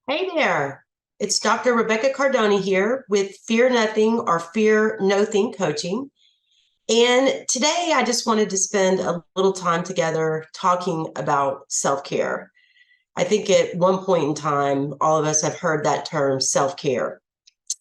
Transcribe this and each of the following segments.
Hey there, it's Dr. Rebecca Cardoni here with Fear Nothing or Fear Nothing Coaching. And today I just wanted to spend a little time together talking about self care. I think at one point in time, all of us have heard that term self care.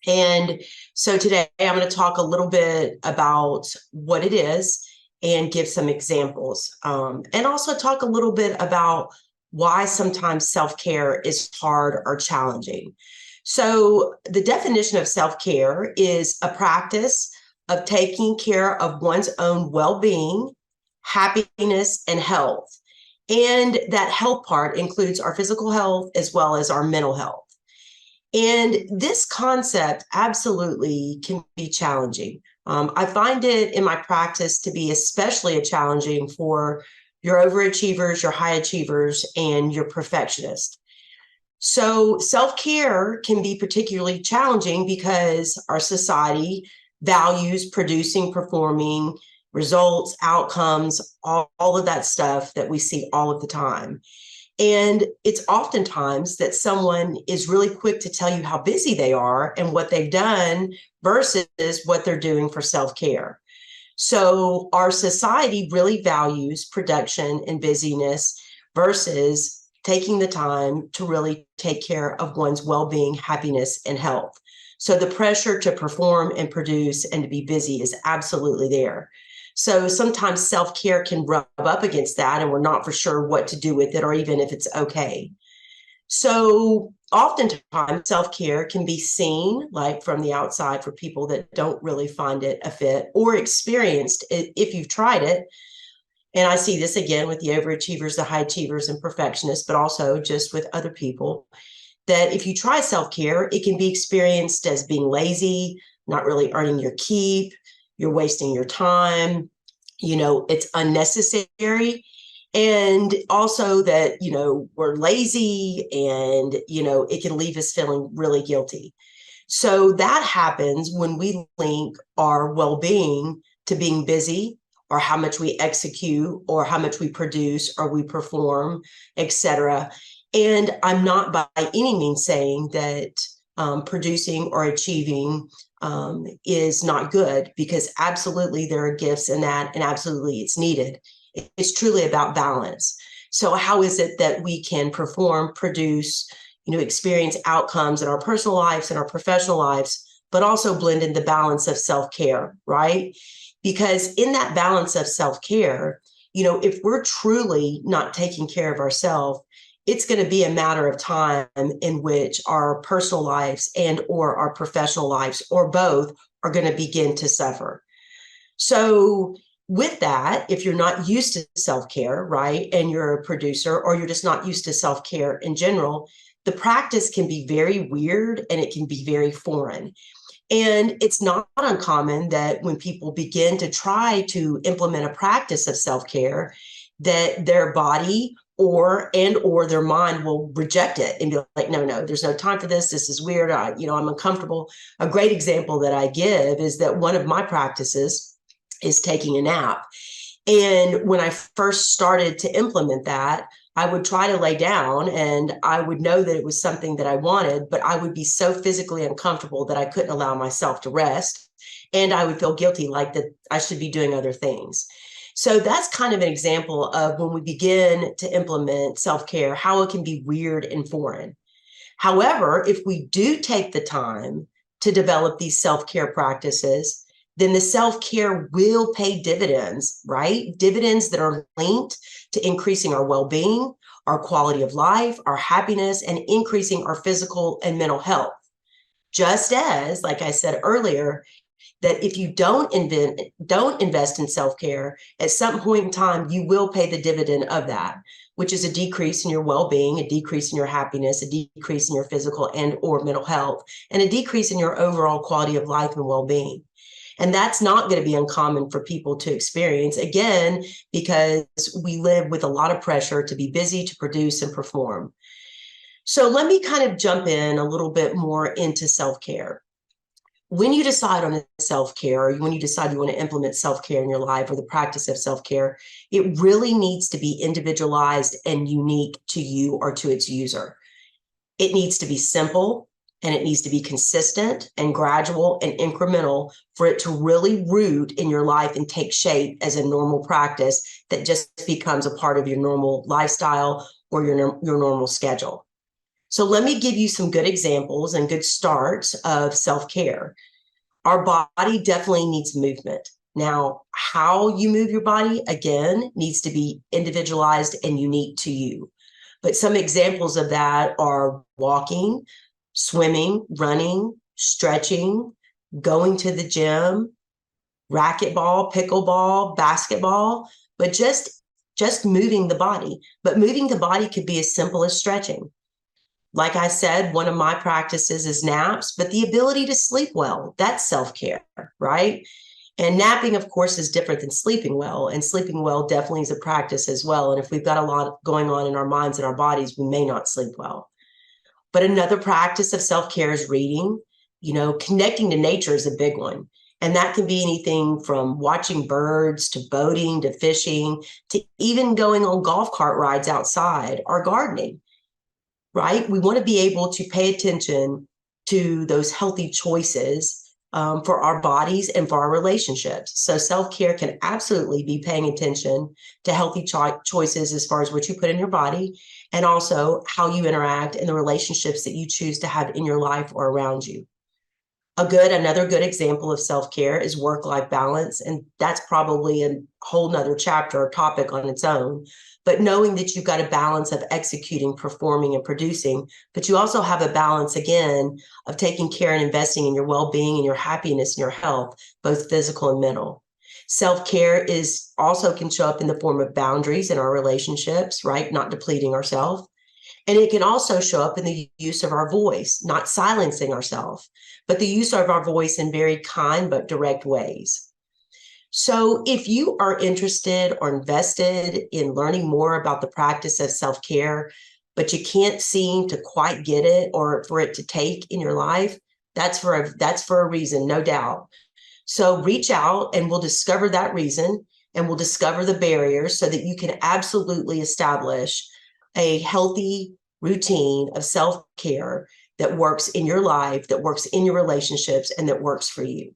And so today I'm going to talk a little bit about what it is and give some examples. And also talk a little bit about why sometimes self care is hard or challenging. So, the definition of self care is a practice of taking care of one's own well being, happiness, and health. And that health part includes our physical health as well as our mental health. And this concept absolutely can be challenging. I find it in my practice to be especially challenging for your overachievers, your high achievers, and your perfectionists. So, self care can be particularly challenging because our society values producing, performing, results, outcomes, all of that stuff that we see all of the time. And it's oftentimes that someone is really quick to tell you how busy they are and what they've done versus what they're doing for self care. So, our society really values production and busyness versus taking the time to really take care of one's well being, happiness, and health. So, the pressure to perform and produce and to be busy is absolutely there. So sometimes self care can rub up against that, and we're not for sure what to do with it or even if it's okay. So oftentimes self care can be seen like from the outside for people that don't really find it a fit or experienced it if you've tried it. And I see this again with the overachievers, the high achievers, and perfectionists, but also just with other people that if you try self care, it can be experienced as being lazy, not really earning your keep, you're wasting your time, it's unnecessary. And also that, we're lazy and, it can leave us feeling really guilty. So that happens when we link our well being to being busy or how much we execute or how much we produce or we perform, etc. And I'm not by any means saying that producing or achieving is not good, because absolutely there are gifts in that and absolutely it's needed. It's truly about balance. So how is it that we can perform, produce, experience outcomes in our personal lives and our professional lives, but also blend in the balance of self-care, right? Because in that balance of self-care, if we're truly not taking care of ourselves, it's going to be a matter of time in which our personal lives and or our professional lives or both are going to begin to suffer. So with that, if you're not used to self-care, right, and you're a producer or you're just not used to self-care in general, the practice can be very weird and it can be very foreign. And it's not uncommon that when people begin to try to implement a practice of self-care, that their body or their mind will reject it and be like, no, there's no time for this. This is weird. I'm uncomfortable. A great example that I give is that one of my practices is taking a nap. And when I first started to implement that, I would try to lay down and I would know that it was something that I wanted, but I would be so physically uncomfortable that I couldn't allow myself to rest. And I would feel guilty, like that I should be doing other things. So that's kind of an example of when we begin to implement self-care, how it can be weird and foreign. However, if we do take the time to develop these self-care practices, then the self-care will pay dividends, right? Dividends that are linked to increasing our well-being, our quality of life, our happiness, and increasing our physical and mental health. Just as, like I said earlier, that if you don't invest in self-care, at some point in time, you will pay the dividend of that, which is a decrease in your well-being, a decrease in your happiness, a decrease in your physical and or mental health, and a decrease in your overall quality of life and well-being. And that's not going to be uncommon for people to experience, again, because we live with a lot of pressure to be busy, to produce and perform. So let me kind of jump in a little bit more into self-care. When you decide on self-care, or when you decide you want to implement self-care in your life or the practice of self-care, it really needs to be individualized and unique to you or to its user. It needs to be simple, and it needs to be consistent and gradual and incremental for it to really root in your life and take shape as a normal practice that just becomes a part of your normal lifestyle or your normal schedule. So let me give you some good examples and good starts of self-care. Our body definitely needs movement. Now, how you move your body, again, needs to be individualized and unique to you. But some examples of that are walking, swimming, running, stretching, going to the gym, racquetball, pickleball, basketball, but just moving the body. But moving the body could be as simple as stretching. Like I said, one of my practices is naps, but the ability to sleep well, that's self-care, right? And napping, of course, is different than sleeping well. And sleeping well definitely is a practice as well. And if we've got a lot going on in our minds and our bodies, we may not sleep well. But another practice of self-care is reading. Connecting to nature is a big one. And that can be anything from watching birds to boating to fishing to even going on golf cart rides outside or gardening, right? We want to be able to pay attention to those healthy choices for our bodies and for our relationships. So self-care can absolutely be paying attention to healthy choices as far as what you put in your body and also how you interact and the relationships that you choose to have in your life or around you. Another good example of self-care is work-life balance. And that's probably a whole nother chapter or topic on its own. But knowing that you've got a balance of executing, performing, and producing, but you also have a balance, again, of taking care and investing in your well-being and your happiness and your health, both physical and mental. Self-care also can show up in the form of boundaries in our relationships, right? Not depleting ourselves. And it can also show up in the use of our voice, not silencing ourselves, but the use of our voice in very kind but direct ways. So if you are interested or invested in learning more about the practice of self-care, but you can't seem to quite get it or for it to take in your life, that's for a reason, no doubt. So reach out and we'll discover that reason and we'll discover the barriers so that you can absolutely establish a healthy routine of self-care that works in your life, that works in your relationships, and that works for you.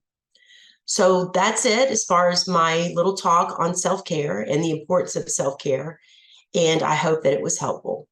So that's it as far as my little talk on self-care and the importance of self-care. And I hope that it was helpful.